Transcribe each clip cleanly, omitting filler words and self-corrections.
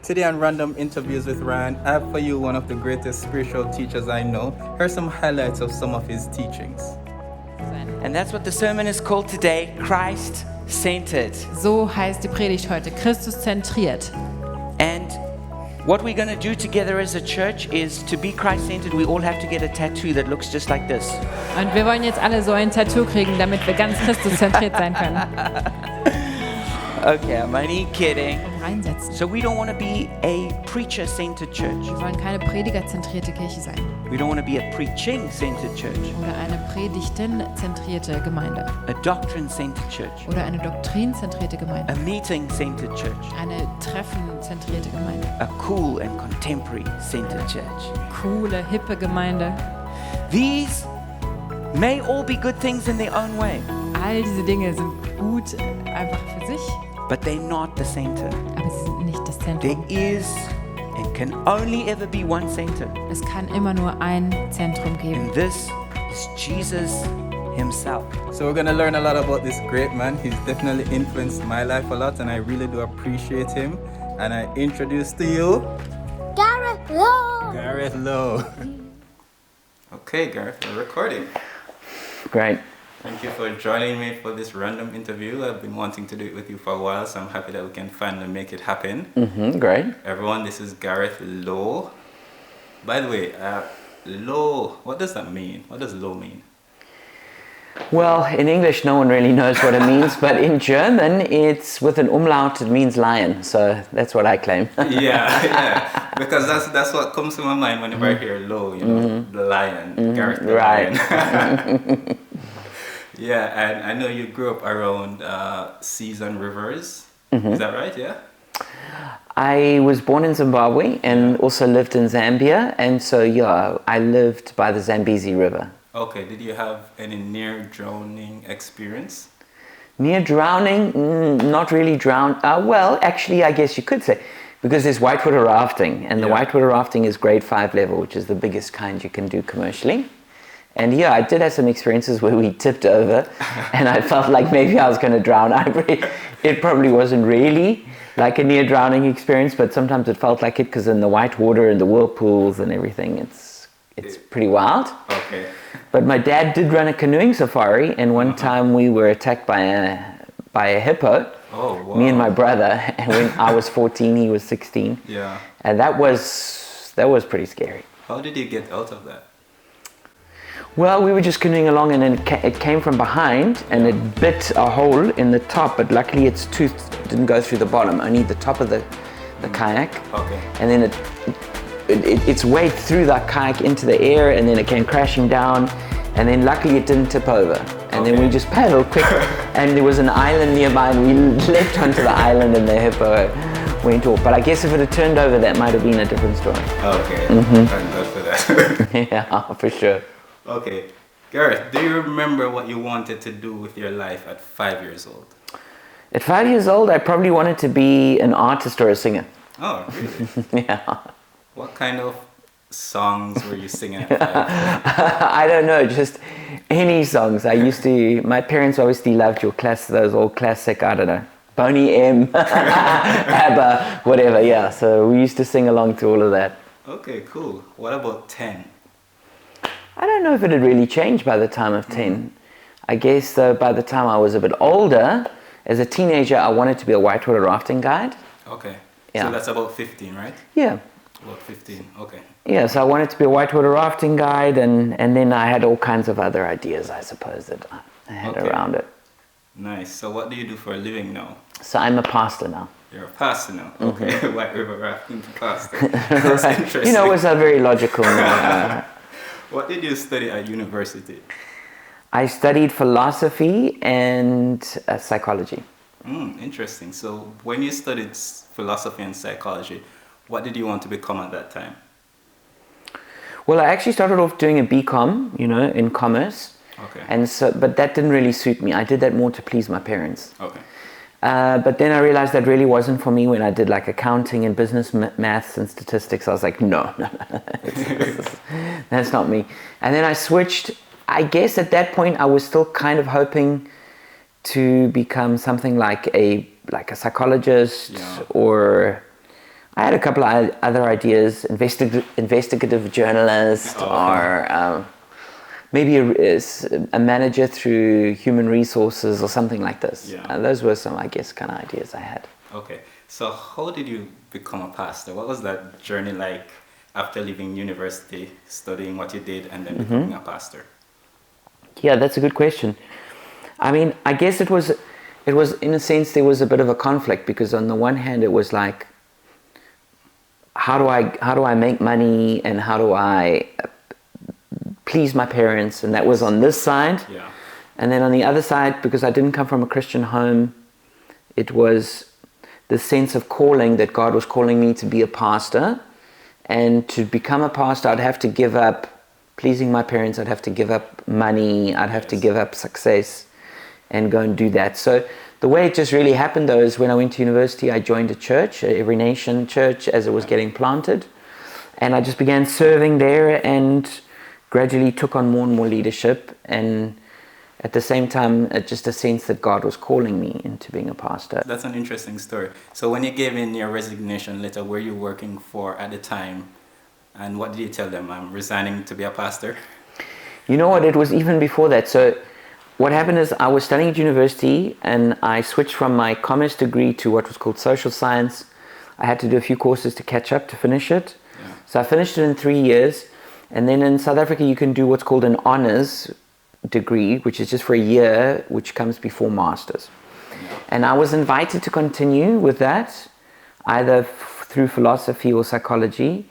Today on Random Interviews with Ryan, I have for you one of the greatest spiritual teachers I know. Here are some highlights of some of his teachings. And that's what the sermon is called today, Christ-centered. So heißt die Predigt heute, Christus zentriert. And what we're going to do together as a church is to be Christ-centered, we all have to get a tattoo that looks just like this. Und wir wollen jetzt alle so ein Tattoo kriegen, damit wir ganz Christus zentriert sein können. Okay, I'm only kidding. Reinsetzen. So we don't want to be a preacher-centered church. Wir wollen keine predigerzentrierte Kirche sein We don't want to be a preaching-centered church. oder eine predigtenzentrierte Gemeinde A doctrine-centered church. oder eine doktrinzentrierte Gemeinde, A meeting-centered church. eine treffenzentrierte Gemeinde, A cool and contemporary-centered church. coole, hippe Gemeinde. These may all be good things in their own way, All diese Dinge sind gut einfach für sich, but they're not the center. aber sie sind nicht das There Zentrum. is and can only ever be one center. Es kann immer nur ein Zentrum geben. And this is Jesus himself. So we're going to learn a lot about this great man. He's definitely influenced my life a lot, and I really do appreciate him. And I introduce to you Gareth Lowe. Gareth Lowe. Okay, Gareth, we're recording. Great. Thank you for joining me for this random interview. I've been wanting to do it with you for a while, so I'm happy that we can finally make it happen. Great. Everyone, this is Gareth Lowe. By the way, Lowe, what does that mean? What does Lowe mean? Well, in English, no one really knows what it means, but in German, it's with an umlaut, it means lion. So that's what I claim. Yeah, because that's what comes to my mind whenever I hear Lowe, you know, the lion, Gareth the Right. lion. Yeah, and I know you grew up around seas and rivers. Is that right? Yeah. I was born in Zimbabwe and also lived in Zambia, and so yeah, I lived by the Zambezi River. Okay. Did you have any near drowning experience? Near drowning, not really drowned. Well, actually, I guess you could say, because there's whitewater rafting, and the Yeah. whitewater rafting is grade 5 level, which is the biggest kind you can do commercially. And yeah, I did have some experiences where we tipped over, and I felt like maybe I was going to drown. It probably wasn't really like a near drowning experience, but sometimes it felt like it because in the white water and the whirlpools and everything, it's pretty wild. Okay. But my dad did run a canoeing safari, and one time we were attacked by a hippo. Oh, wow. Me and my brother, and when I was 14, he was 16, Yeah. and that was pretty scary. How did you get out of that? Well, we were just canoeing along, and then it came from behind, and it bit a hole in the top, but luckily its tooth didn't go through the bottom, only the top of the kayak. Okay. And then its weight threw that kayak into the air, and then it came crashing down, and then luckily it didn't tip over. And then we just paddled quick, and there was an island nearby, and we leapt onto the island, and the hippo went off. But I guess if it had turned over, that might have been a different story. Okay. Thank God for that. Yeah, for sure. Okay. Gareth, do you remember what you wanted to do with your life at 5 years old? At 5 years old, I probably wanted to be an artist or a singer. Oh, really? Yeah. What kind of songs were you singing at 5? I don't know, just any songs. My parents obviously loved those old classic, I don't know, Boney M, ABBA, whatever, yeah. So we used to sing along to all of that. Okay, cool. What about 10? I don't know if it had really changed by the time of 10. I guess by the time I was a bit older, as a teenager, I wanted to be a whitewater rafting guide. Okay. Yeah. So that's about 15, right? Yeah. About 15, okay. Yeah, so I wanted to be a whitewater rafting guide, and then I had all kinds of other ideas, I suppose, that I had Okay. around it. Nice. So what do you do for a living now? So I'm a pastor now. You're a pastor now. Okay. White River Rafting to pastor. That's interesting. You know, it was a very logical What did you study at university? I studied philosophy and psychology. Interesting. So when you studied philosophy and psychology, what did you want to become at that time? Well, I actually started off doing a BCom, in commerce. Okay. And so, but that didn't really suit me. I did that more to please my parents. Okay. But then I realized that really wasn't for me when I did like accounting and business maths and statistics. I was like, no, that's not me. And then I switched. I guess at that point I was still kind of hoping to become something like a psychologist, Yeah. or I had a couple of other ideas, investigative journalist, or maybe a manager through human resources or something like this. Yeah. Those were some, I guess, kind of ideas I had. Okay. So how did you become a pastor? What was that journey like after leaving university, studying what you did, and then becoming a pastor? Yeah, that's a good question. I mean, I guess it was in a sense there was a bit of a conflict, because on the one hand it was like, how do I make money, and how do I please my parents, and that was on this side. Yeah. And then on the other side, because I didn't come from a Christian home, it was the sense of calling, that God was calling me to be a pastor. And to become a pastor, I'd have to give up pleasing my parents, I'd have to give up money, I'd have to give up success and go and do that. So the way it just really happened, though, is when I went to university, I joined a church, Every Nation church, as it was getting planted. And I just began serving there and gradually took on more and more leadership. And at the same time, just a sense that God was calling me into being a pastor. That's an interesting story. So when you gave in your resignation letter, were you working for at the time? And what did you tell them? I'm resigning to be a pastor? You know what? It was even before that. So what happened is I was studying at university, and I switched from my commerce degree to what was called social science. I had to do a few courses to catch up, to finish it. Yeah. So I finished it in 3 years. And then in South Africa, you can do what's called an honors degree, which is just for a year, which comes before masters. Yeah. And I was invited to continue with that, either through philosophy or psychology.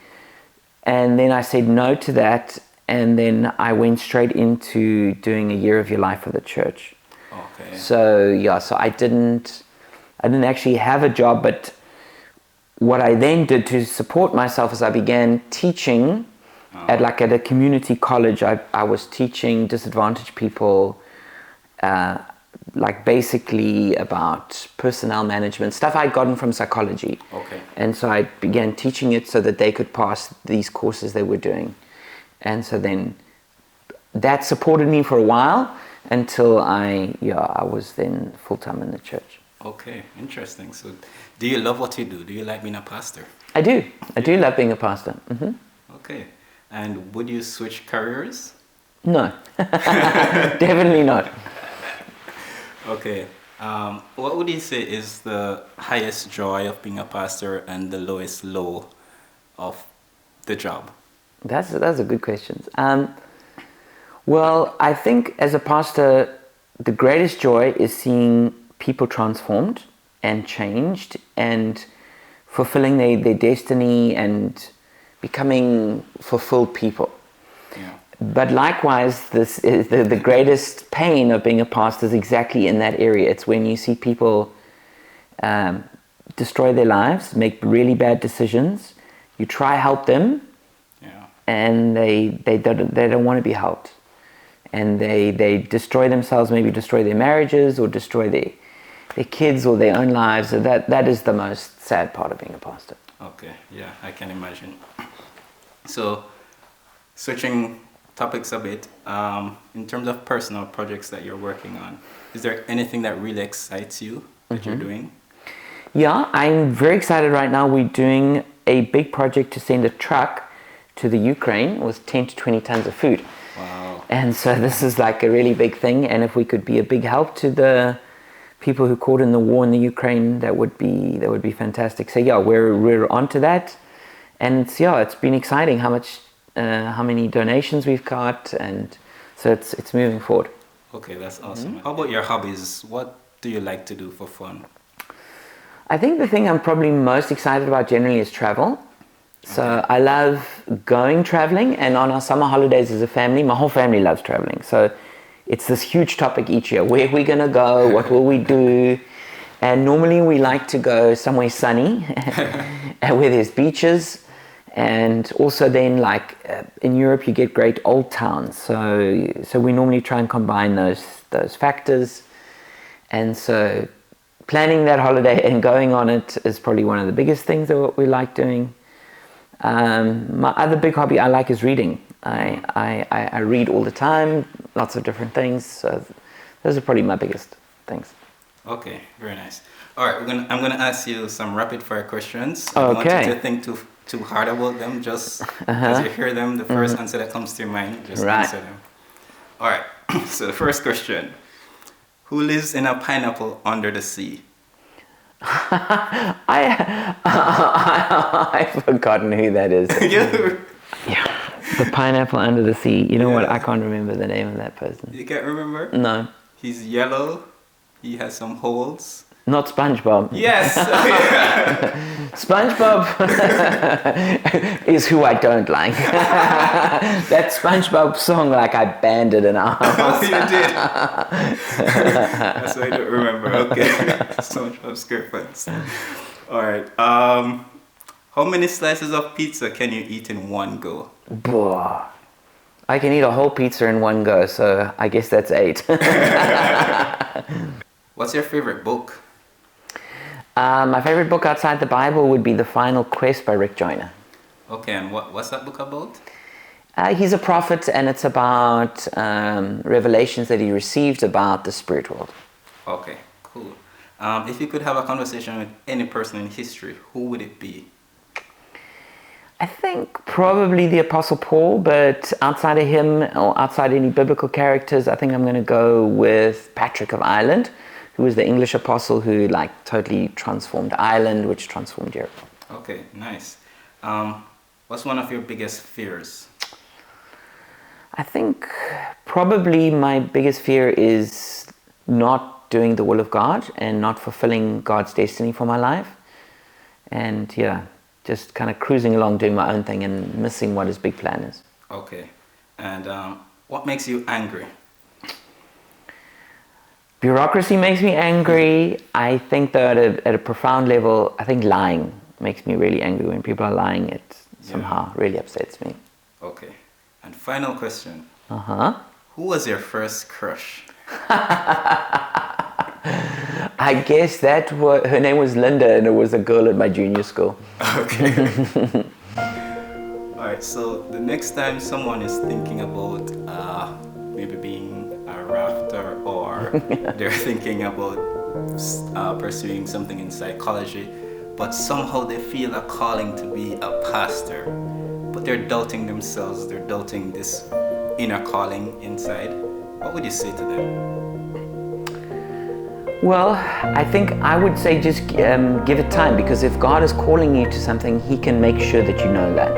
And then I said no to that, and then I went straight into doing a year of your life for the church. Okay. So yeah, so I didn't actually have a job, but what I then did to support myself is I began teaching at a community college. I was teaching disadvantaged people, like basically about personnel management, stuff I'd gotten from psychology. Okay. And so I began teaching it so that they could pass these courses they were doing. And so then that supported me for a while until I was then full-time in the church. Okay, interesting. So do you love what you do? Do you like being a pastor? I do. I do love being a pastor. Okay. And would you switch careers? No, definitely not. Okay. What would you say is the highest joy of being a pastor and the lowest low of the job? That's a good question. Well, I think as a pastor, the greatest joy is seeing people transformed and changed and fulfilling their destiny and becoming fulfilled people. Yeah. But likewise, this is the greatest pain of being a pastor is exactly in that area. It's when you see people destroy their lives, make really bad decisions. You try help them, and they don't want to be helped, and they destroy themselves, maybe destroy their marriages or destroy their kids or their own lives. So that is the most sad part of being a pastor. Okay, yeah, I can imagine. So, switching topics a bit, in terms of personal projects that you're working on, is there anything that really excites you that you're doing? Yeah, I'm very excited right now. We're doing a big project to send a truck to the Ukraine with 10 to 20 tons of food. Wow. And so this is like a really big thing. And if we could be a big help to the people who caught in the war in the Ukraine, that would be fantastic. So yeah, we're onto that. And it's been exciting how many donations we've got, and so it's moving forward. Okay, that's awesome. How about your hobbies? What do you like to do for fun? I think the thing I'm probably most excited about generally is travel. So I love going traveling, and on our summer holidays as a family, my whole family loves traveling. So it's this huge topic each year. Where are we going to go? What will we do? And normally we like to go somewhere sunny where there's beaches. And also then in Europe you get great old towns. So we normally try and combine those factors. And so planning that holiday and going on it is probably one of the biggest things that we like doing. My other big hobby I like is reading. I read all the time, lots of different things. So those are probably my biggest things. Okay, very nice. All right, I'm gonna ask you some rapid fire questions. I don't want you to think too hard about them. Just as you hear them, the first answer that comes to your mind, just answer them. All right. So the first question: who lives in a pineapple under the sea? I've forgotten who that is. Yeah, the pineapple under the sea. You know what? I can't remember the name of that person. You can't remember? No. He's yellow. He has some holes. Not SpongeBob. Yes. SpongeBob is who I don't like. That SpongeBob song, like I banned it in our house. You did. That's why I don't remember. Okay. SpongeBob SquarePants. All right. How many slices of pizza can you eat in one go? I can eat a whole pizza in one go, so I guess that's 8. What's your favorite book? My favorite book outside the Bible would be The Final Quest by Rick Joyner. Okay, and what's that book about? He's a prophet, and it's about revelations that he received about the spirit world. Okay, cool. If you could have a conversation with any person in history, who would it be? I think probably the Apostle Paul, but outside of him or outside any biblical characters, I think I'm going to go with Patrick of Ireland, who was the English apostle who like totally transformed Ireland, which transformed Europe. Okay, nice. What's one of your biggest fears? I think probably my biggest fear is not doing the will of God and not fulfilling God's destiny for my life. And just kind of cruising along doing my own thing and missing what his big plan is. Okay. And what makes you angry? Bureaucracy makes me angry. I think that at a profound level, I think lying makes me really angry. When people are lying, it somehow really upsets me. Okay. And final question. Who was your first crush? I guess her name was Linda, and it was a girl at my junior school. Okay. Alright, so the next time someone is thinking about maybe being a rafter, or they're thinking about pursuing something in psychology, but somehow they feel a calling to be a pastor, but they're doubting themselves, they're doubting this inner calling inside, what would you say to them? Well, I think I would say just give it time, because if God is calling you to something, He can make sure that you know that,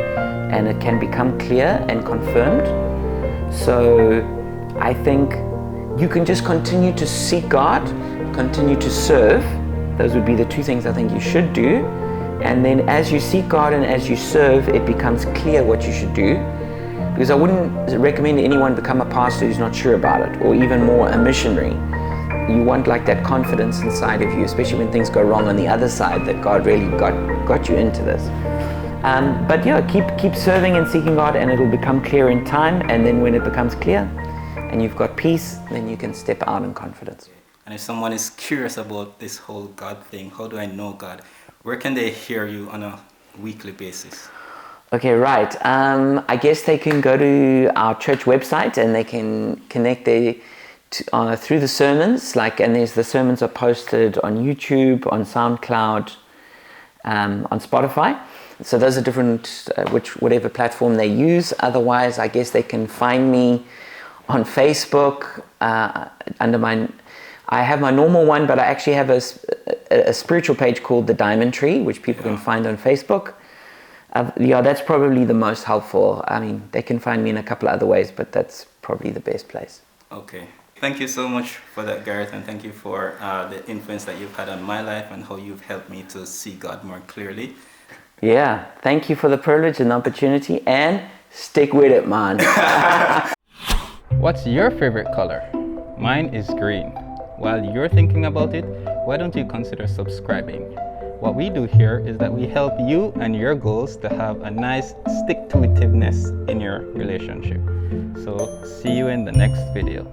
and it can become clear and confirmed. So I think you can just continue to seek God, continue to serve. Those would be the two things I think you should do. And then as you seek God and as you serve, it becomes clear what you should do. Because I wouldn't recommend anyone become a pastor who's not sure about it, or even more a missionary. You want like that confidence inside of you, especially when things go wrong on the other side, that God really got you into this. But keep serving and seeking God, and it'll become clear in time. And then when it becomes clear and you've got peace, then you can step out in confidence. And if someone is curious about this whole God thing, how do I know God? Where can they hear you on a weekly basis? Okay, right. I guess they can go to our church website and they can connect there through the sermons. And the sermons are posted on YouTube, on SoundCloud, on Spotify. So those are different, whatever platform they use. Otherwise, I guess they can find me on Facebook I have my normal one, but I actually have a spiritual page called The Diamond Tree, which people can find on Facebook. That's probably the most helpful. I mean, they can find me in a couple of other ways, but that's probably the best place. Okay. Thank you so much for that, Gareth, and thank you for the influence that you've had on my life and how you've helped me to see God more clearly. Yeah, thank you for the privilege and opportunity, and stick with it, man. What's your favorite color? Mine is green. While you're thinking about it, why don't you consider subscribing? What we do here is that we help you and your goals to have a nice stick-to-itiveness in your relationship. So see you in the next video.